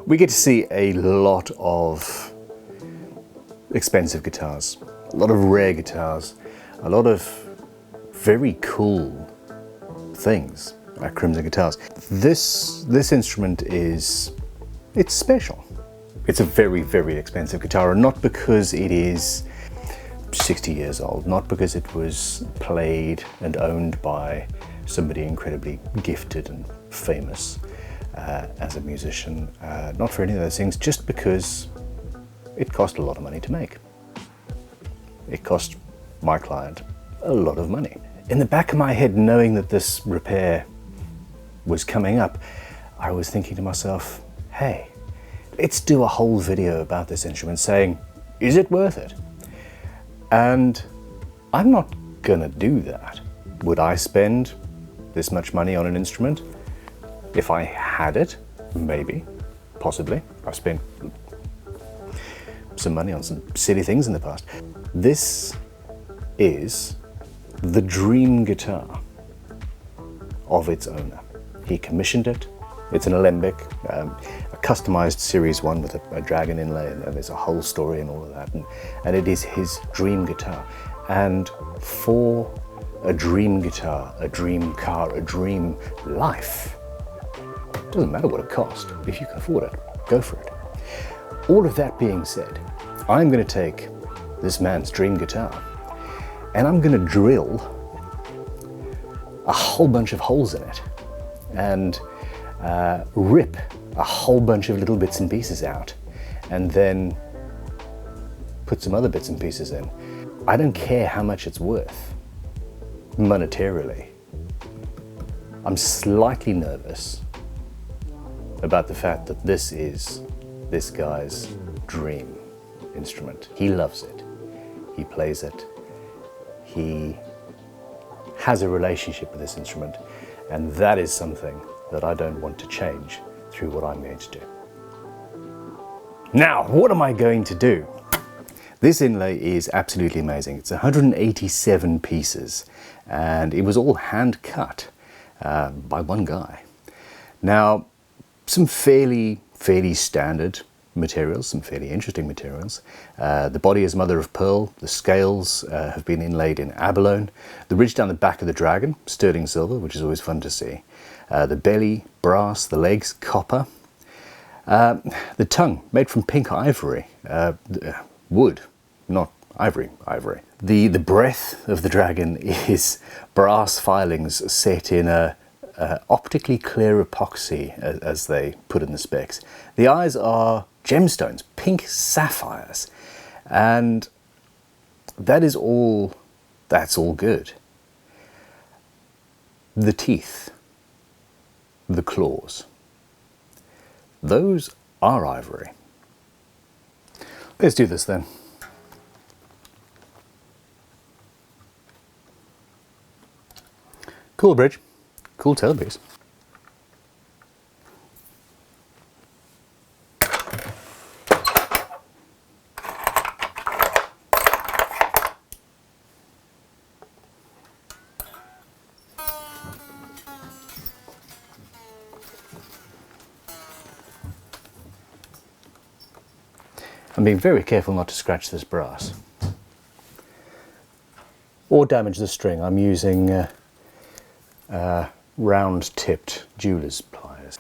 We get to see a lot of expensive guitars, a lot of rare guitars, a lot of very cool things at Crimson Guitars. This instrument it's special. It's a very, very expensive guitar, and not because it is 60 years old, not because it was played and owned by somebody incredibly gifted and famous as a musician, not for any of those things, just because it cost a lot of money to make. It cost my client a lot of money. In the back of my head, knowing that this repair was coming up, I was thinking to myself, hey, let's do a whole video about this instrument, saying, is it worth it? And I'm not gonna do that. Would I spend this much money on an instrument? If I had it, maybe, possibly. I've spent some money on some silly things in the past. This is the dream guitar of its owner. He commissioned it. It's an Alembic, a customized Series 1 with a dragon inlay, and there's a whole story and all of that. And it is his dream guitar. And for a dream guitar, a dream car, a dream life, it doesn't matter what it costs. If you can afford it, go for it. All of that being said, I'm going to take this man's dream guitar and I'm going to drill a whole bunch of holes in it and rip a whole bunch of little bits and pieces out and then put some other bits and pieces in. I don't care how much it's worth monetarily. I'm slightly nervous about the fact that this is this guy's dream instrument. He loves it. He plays it. He has a relationship with this instrument, and that is something that I don't want to change through what I'm going to do. Now, what am I going to do? This inlay is absolutely amazing. It's 187 pieces, and it was all hand cut by one guy. Now, some fairly standard materials, some fairly interesting materials. The body is mother of pearl. The scales have been inlaid in abalone. The ridge down the back of the dragon, sterling silver, which is always fun to see. The belly, brass. The legs, copper. The tongue, made from pink ivory. Wood, not ivory. The breath of the dragon is brass filings set in a optically clear epoxy, as they put in the specs. The eyes are gemstones, pink sapphires, and that's all good. The teeth, the claws, those are ivory. Let's do this then. Cool bridge. Cool tailpiece. I'm being very careful not to scratch this brass or damage the string. I'm using round-tipped jeweler's pliers.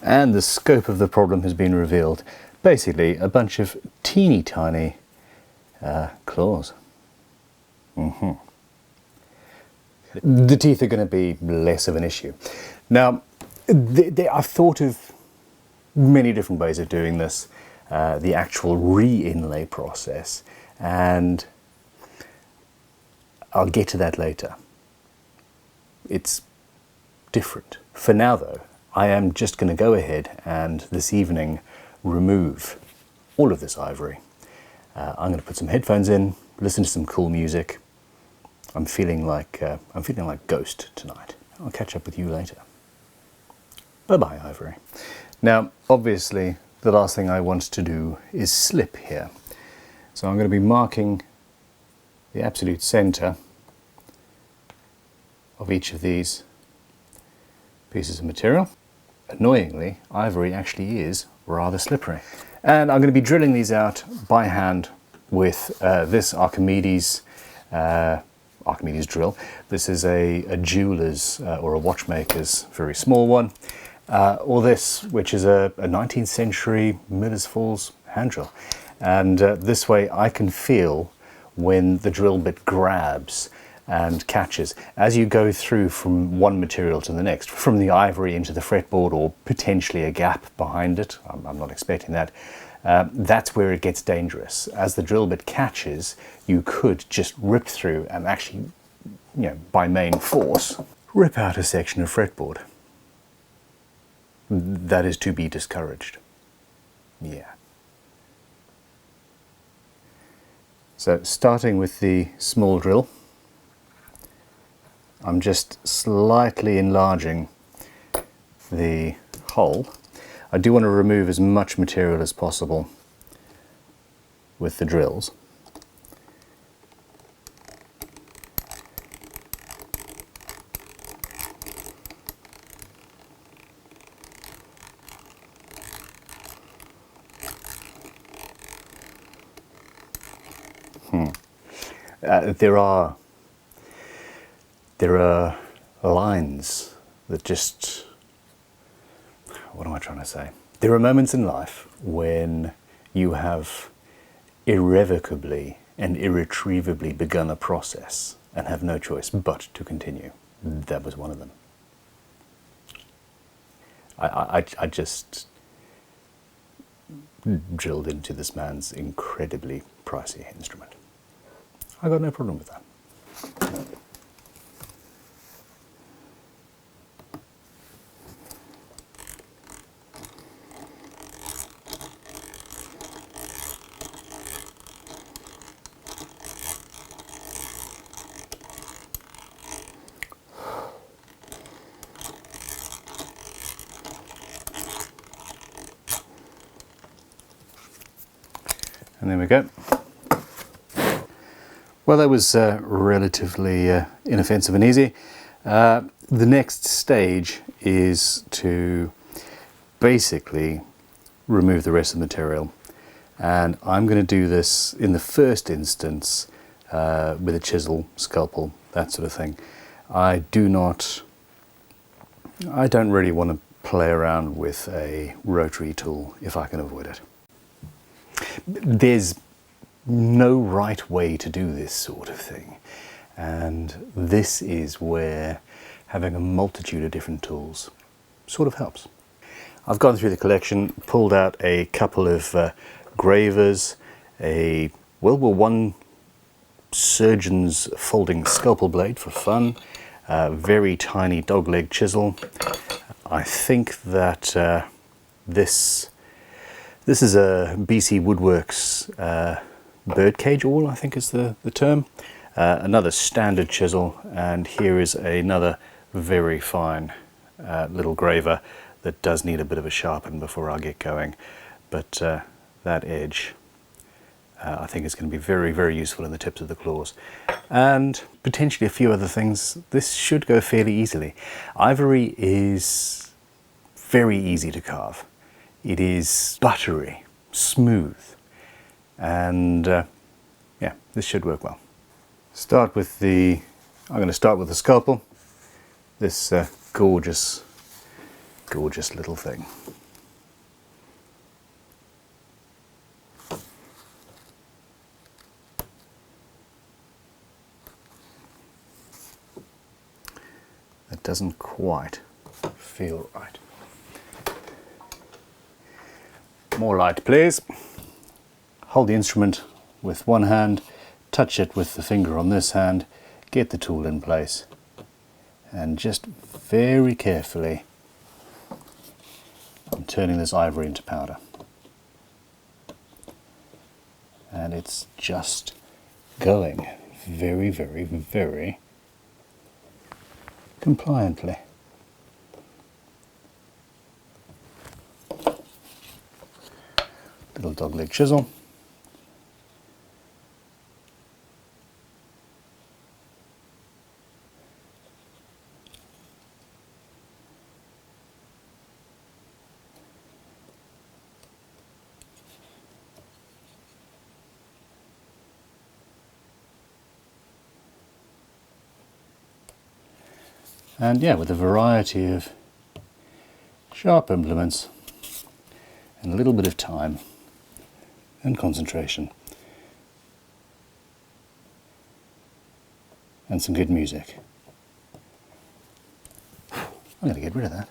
And the scope of the problem has been revealed. Basically, a bunch of teeny tiny claws. The teeth are going to be less of an issue. Now, I've thought of many different ways of doing this, the actual re-inlay process, and I'll get to that later. It's different. For now though, I am just going to go ahead and this evening remove all of this ivory. I'm going to put some headphones in, listen to some cool music. I'm feeling like Ghost tonight. I'll catch up with you later. Bye-bye, ivory. Now, obviously, the last thing I want to do is slip here. So I'm going to be marking the absolute center of each of these pieces of material. annoyingly, ivory actually is rather slippery. And I'm going to be drilling these out by hand with this Archimedes drill. This is a jeweler's or a watchmaker's very small one. Or this, which is a 19th century Miller's Falls hand drill. And this way I can feel when the drill bit grabs and catches. As you go through from one material to the next, from the ivory into the fretboard or potentially a gap behind it, I'm not expecting that, that's where it gets dangerous. As the drill bit catches, you could just rip through and actually, by main force, rip out a section of fretboard. That is to be discouraged. Yeah. So starting with the small drill, I'm just slightly enlarging the hole. I do want to remove as much material as possible with the drills. There are lines that just, what am I trying to say? There are moments in life when you have irrevocably and irretrievably begun a process and have no choice but to continue. That was one of them. I just drilled into this man's incredibly pricey instrument. I got no problem with that. And there we go. Well, that was relatively inoffensive and easy. The next stage is to basically remove the rest of the material. And I'm going to do this in the first instance with a chisel, scalpel, that sort of thing. I don't really want to play around with a rotary tool if I can avoid it. There's no right way to do this sort of thing, and this is where having a multitude of different tools sort of helps. I've gone through the collection, pulled out a couple of gravers, a World War I surgeon's folding scalpel blade for fun, a very tiny dogleg chisel. I think that this is a BC Woodworks birdcage awl, I think is the term. Another standard chisel, and here is another very fine little graver that does need a bit of a sharpen before I get going. But that edge I think is going to be very, very useful in the tips of the claws. And potentially a few other things. This should go fairly easily. Ivory is very easy to carve. It is buttery, smooth, and yeah, this should work well. I'm going to start with the scalpel. This gorgeous, gorgeous little thing. That doesn't quite feel right. More light, please. Hold the instrument with one hand, touch it with the finger on this hand, get the tool in place, and just very carefully I'm turning this ivory into powder. And it's just going very, very, very compliantly. Little dogleg chisel. And yeah, with a variety of sharp implements and a little bit of time and concentration and some good music. I'm going to get rid of that.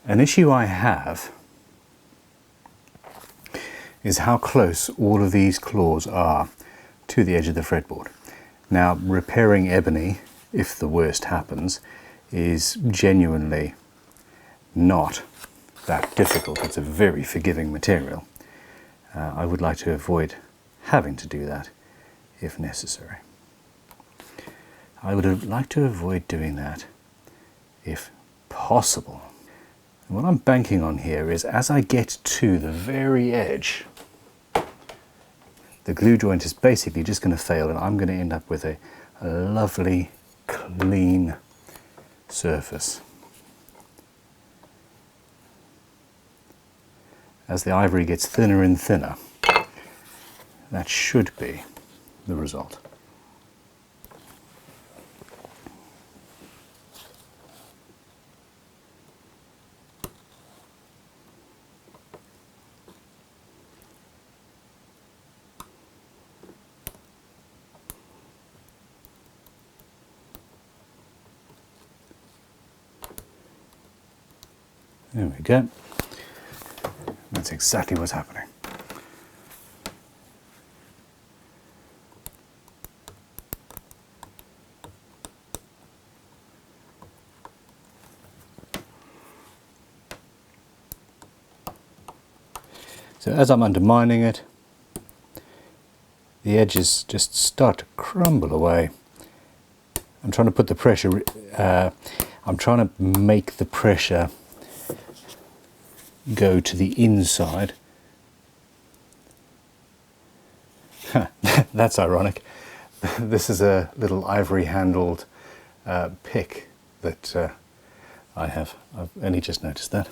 An issue I have is how close all of these claws are to the edge of the fretboard. Now, repairing ebony, if the worst happens, is genuinely not that difficult. It's a very forgiving material. I would like to avoid having to do that if necessary. I would like to avoid doing that if possible. And what I'm banking on here is, as I get to the very edge, the glue joint is basically just going to fail and I'm going to end up with a lovely, clean surface. As the ivory gets thinner and thinner, that should be the result. There we go. That's exactly what's happening. So as I'm undermining it, the edges just start to crumble away. I'm trying to put the pressure, I'm trying to make the pressure go to the inside. That's ironic. This is a little ivory handled pick that I have. I've only just noticed that.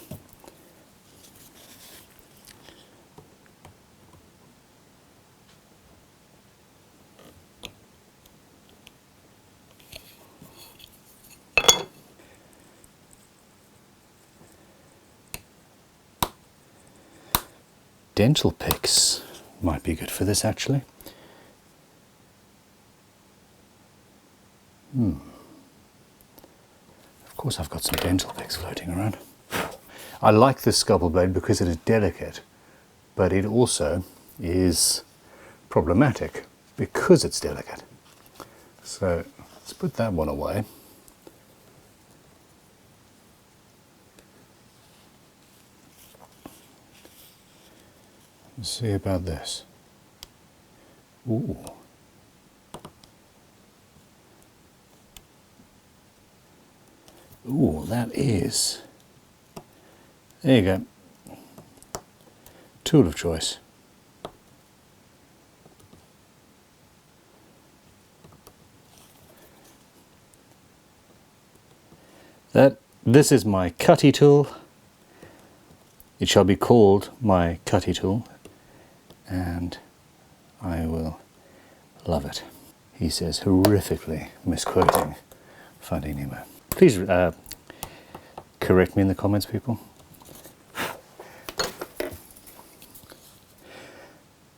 Dental picks might be good for this, actually. Of course I've got some dental picks floating around. I like this scalpel blade because it is delicate, but it also is problematic because it's delicate. So let's put that one away. Let's see about this. Ooh. Ooh, that is. There you go. Tool of choice. This is my cutty tool. It shall be called my cutty tool, and I will love it. He says, horrifically misquoting Finding Nemo. Please correct me in the comments, people.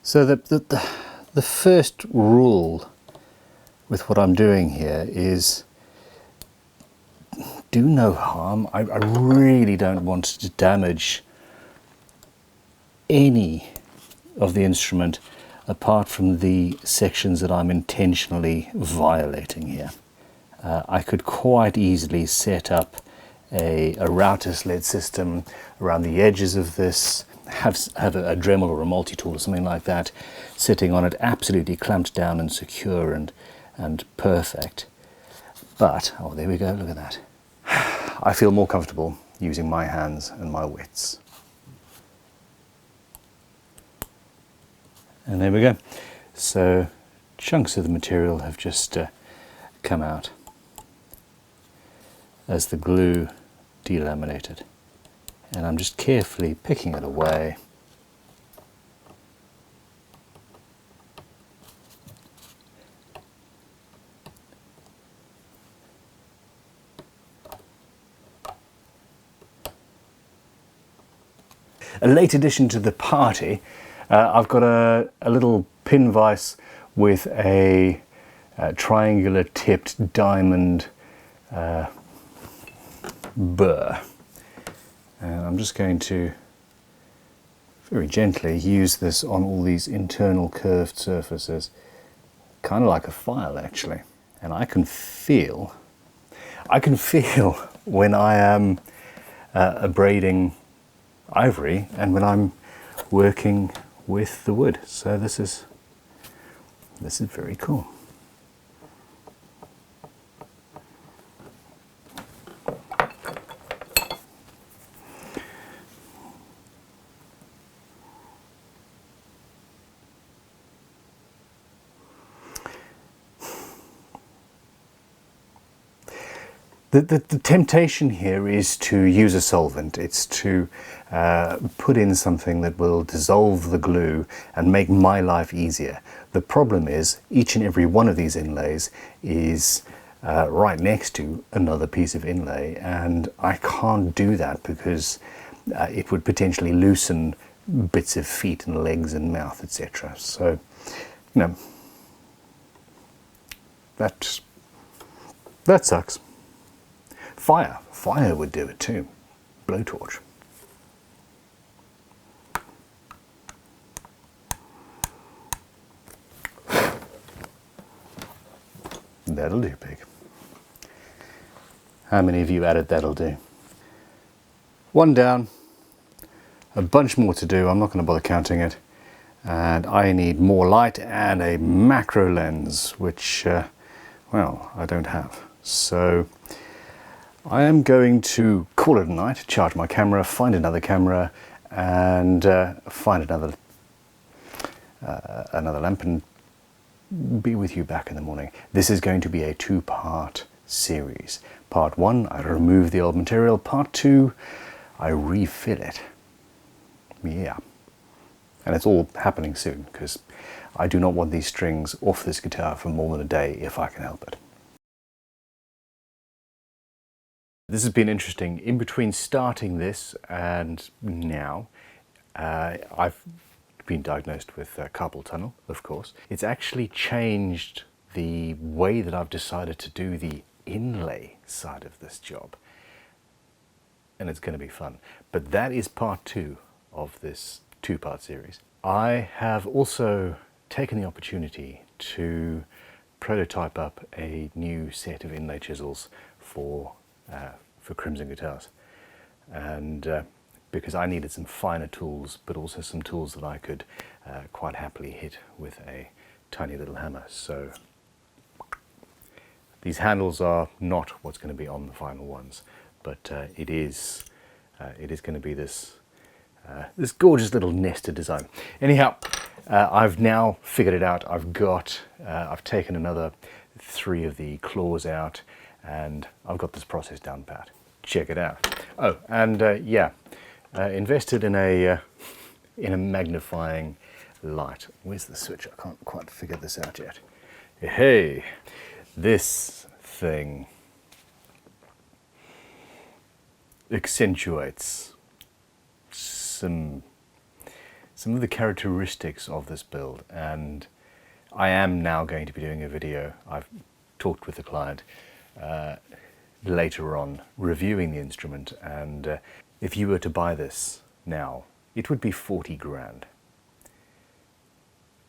So the first rule with what I'm doing here is do no harm. I really don't want to damage any of the instrument apart from the sections that I'm intentionally violating here. I could quite easily set up a router sled system around the edges of this, have a Dremel or a multi-tool or something like that sitting on it, absolutely clamped down and secure and perfect. But, oh, there we go, look at that. I feel more comfortable using my hands and my wits. And there we go. So chunks of the material have just come out as the glue delaminated. And I'm just carefully picking it away. A late addition to the party, I've got a little pin vise with a triangular tipped diamond burr. And I'm just going to very gently use this on all these internal curved surfaces, kind of like a file actually. And I can feel when I am abrading ivory and when I'm working with the wood. So this is very cool. The temptation here is to use a solvent. It's to put in something that will dissolve the glue and make my life easier. The problem is each and every one of these inlays is right next to another piece of inlay, and I can't do that because it would potentially loosen bits of feet and legs and mouth, etc. So, you know, that sucks. Fire would do it too. Blowtorch. That'll do, pig. How many of you added that'll do? One down, a bunch more to do. I'm not going to bother counting it. And I need more light and a macro lens, which, well, I don't have. So I am going to call it a night, charge my camera, find another camera, and find another lamp, and be with you back in the morning. This is going to be a two-part series. Part 1, I remove the old material. Part 2, I refill it. Yeah. And it's all happening soon, because I do not want these strings off this guitar for more than a day if I can help it. This has been interesting. In between starting this and now, I've been diagnosed with carpal tunnel, of course. It's actually changed the way that I've decided to do the inlay side of this job. And it's going to be fun. But that is part 2 of this two-part series. I have also taken the opportunity to prototype up a new set of inlay chisels for Crimson guitars, and because I needed some finer tools, but also some tools that I could quite happily hit with a tiny little hammer. So these handles are not what's going to be on the final ones, but it is going to be this this gorgeous little nested design. Anyhow, I've now figured it out. I've taken another 3 of the claws out, and I've got this process down pat. Check it out. Oh, and yeah, invested in a magnifying light. Where's the switch? I can't quite figure this out yet. Hey, this thing accentuates some of the characteristics of this build, and I am now going to be doing a video. I've talked with the client later on, reviewing the instrument, and if you were to buy this now, it would be 40 grand.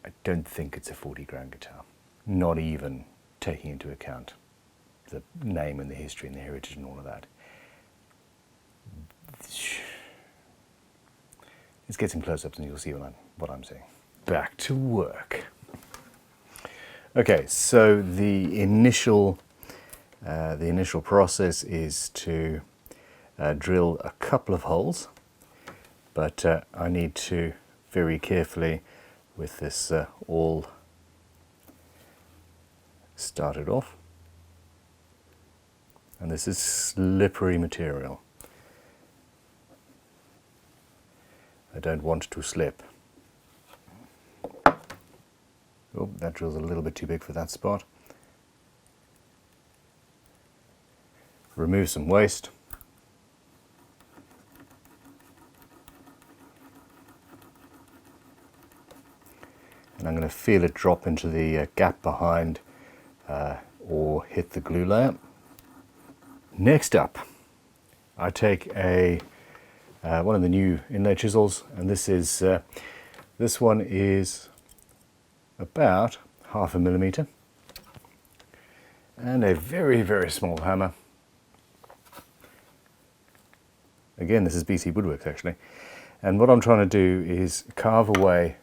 I don't think it's a 40 grand guitar, not even taking into account the name and the history and the heritage and all of that. Let's get some close-ups and you'll see what I'm saying. Back to work. Okay, so the initial process is to drill a couple of holes, but I need to very carefully, with this all started off, and this is slippery material. I don't want to slip. Oh, that drill's a little bit too big for that spot. Remove some waste. And I'm going to feel it drop into the gap behind or hit the glue layer. Next up, I take one of the new inlay chisels, and this one is about 0.5 mm, and a very, very small hammer. Again, this is BC Woodworks actually, and what I'm trying to do is carve away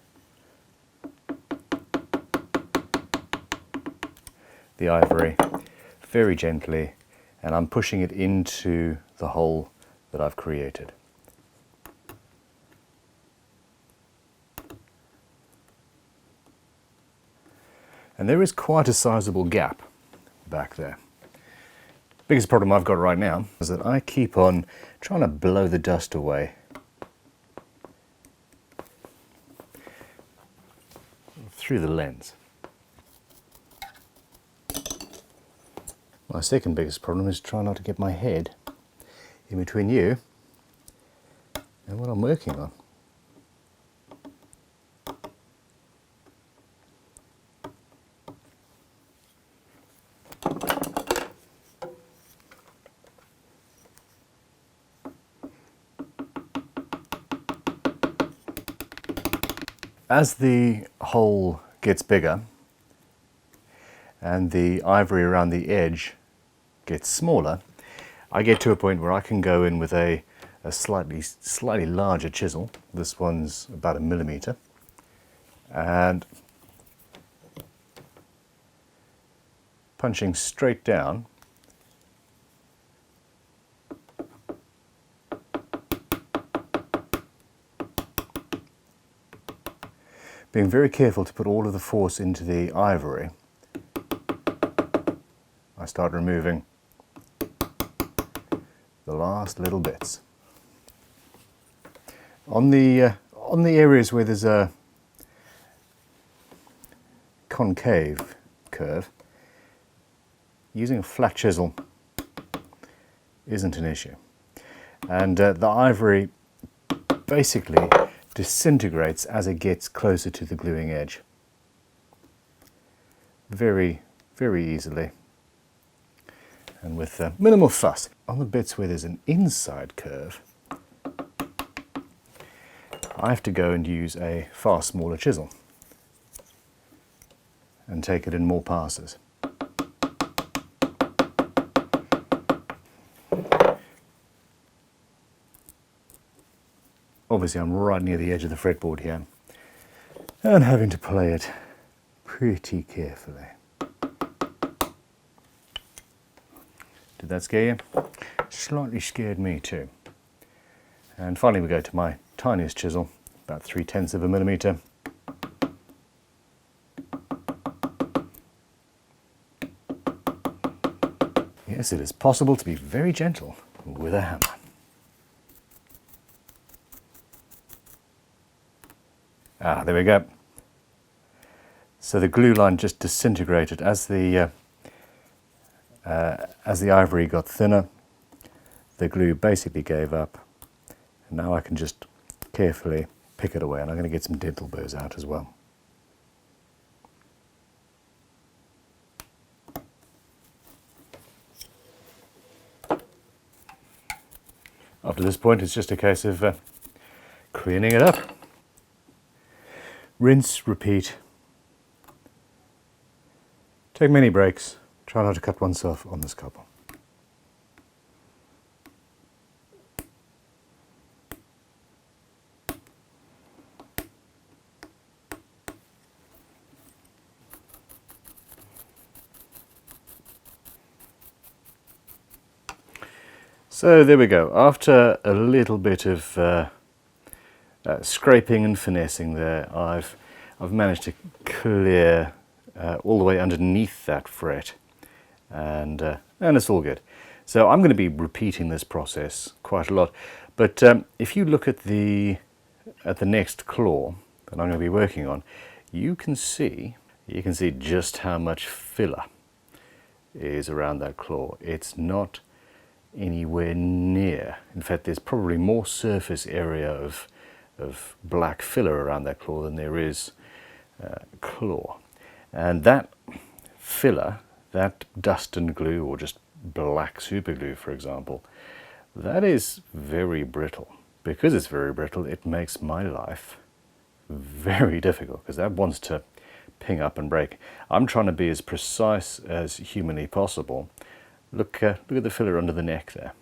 the ivory very gently, and I'm pushing it into the hole that I've created. And there is quite a sizable gap back there. Biggest problem I've got right now is that I keep on trying to blow the dust away through the lens. My second biggest problem is trying not to get my head in between you and what I'm working on. As the hole gets bigger and the ivory around the edge gets smaller, I get to a point where I can go in with a slightly larger chisel. This one's about 1 mm, and punching straight down, being very careful to put all of the force into the ivory. I start removing the last little bits. On the areas where there's a concave curve, using a flat chisel isn't an issue. And the ivory basically disintegrates as it gets closer to the gluing edge. Very, very easily. And with minimal fuss. On the bits where there's an inside curve, I have to go and use a far smaller chisel and take it in more passes. Obviously I'm right near the edge of the fretboard here and having to play it pretty carefully. Did that scare you? Slightly scared me too. And finally we go to my tiniest chisel, about 3/10 of a millimeter. Yes, it is possible to be very gentle with a hammer. Ah, there we go. So the glue line just disintegrated as the ivory got thinner. The glue basically gave up, and now I can just carefully pick it away, and I'm going to get some dental burrs out as well. After this point, it's just a case of cleaning it up. Rinse, repeat. Take many breaks. Try not to cut oneself on this couple. So there we go. After a little bit of scraping and finessing there, I've managed to clear all the way underneath that fret, and it's all good. So I'm going to be repeating this process quite a lot. But if you look at the next claw that I'm going to be working on, you can see just how much filler is around that claw. It's not anywhere near. In fact, there's probably more surface area of black filler around that claw than there is claw. And that filler, that dust and glue, or just black super glue, for example, that is very brittle. Because it's very brittle, it makes my life very difficult, because that wants to ping up and break. I'm trying to be as precise as humanly possible. Look at the filler under the neck there.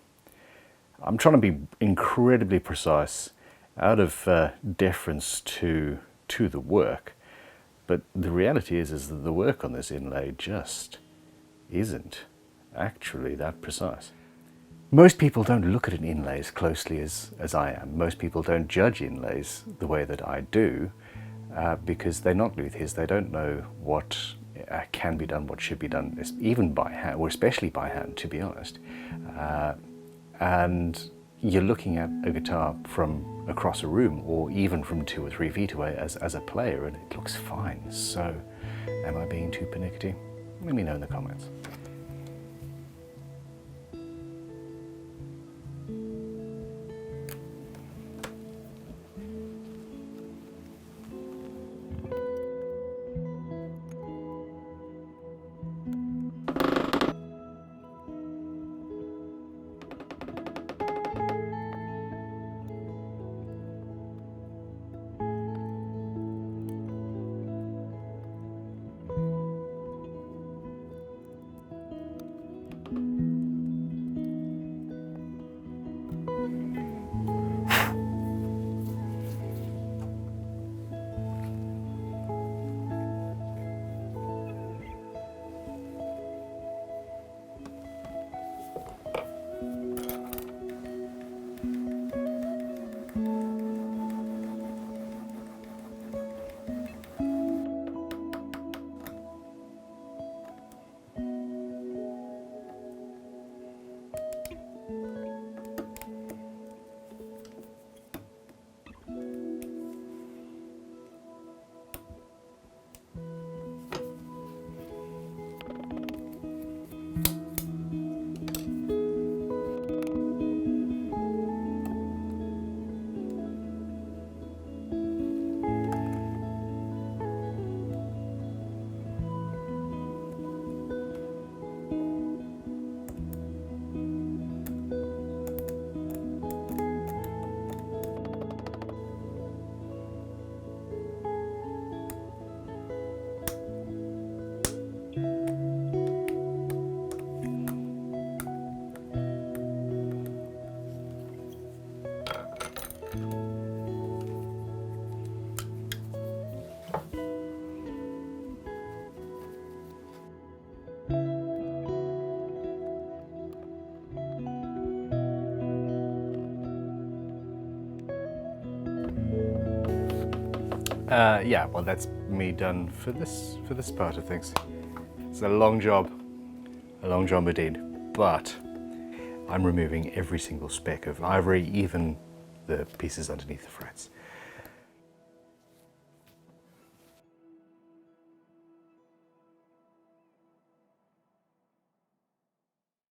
I'm trying to be incredibly precise out of deference to the work, but the reality is that the work on this inlay just isn't actually that precise. Most people don't look at an inlay as closely as I am. Most people don't judge inlays the way that I do because they're not luthiers. They don't know what can be done, what should be done, even by hand, or especially by hand, to be honest. And you're looking at a guitar from across a room, or even from 2 or 3 feet away as a player, and it looks fine. So, am I being too pernickety? Let me know in the comments. Yeah, well, that's me done for this part of things. It's a long job indeed, but I'm removing every single speck of ivory, even the pieces underneath the frets.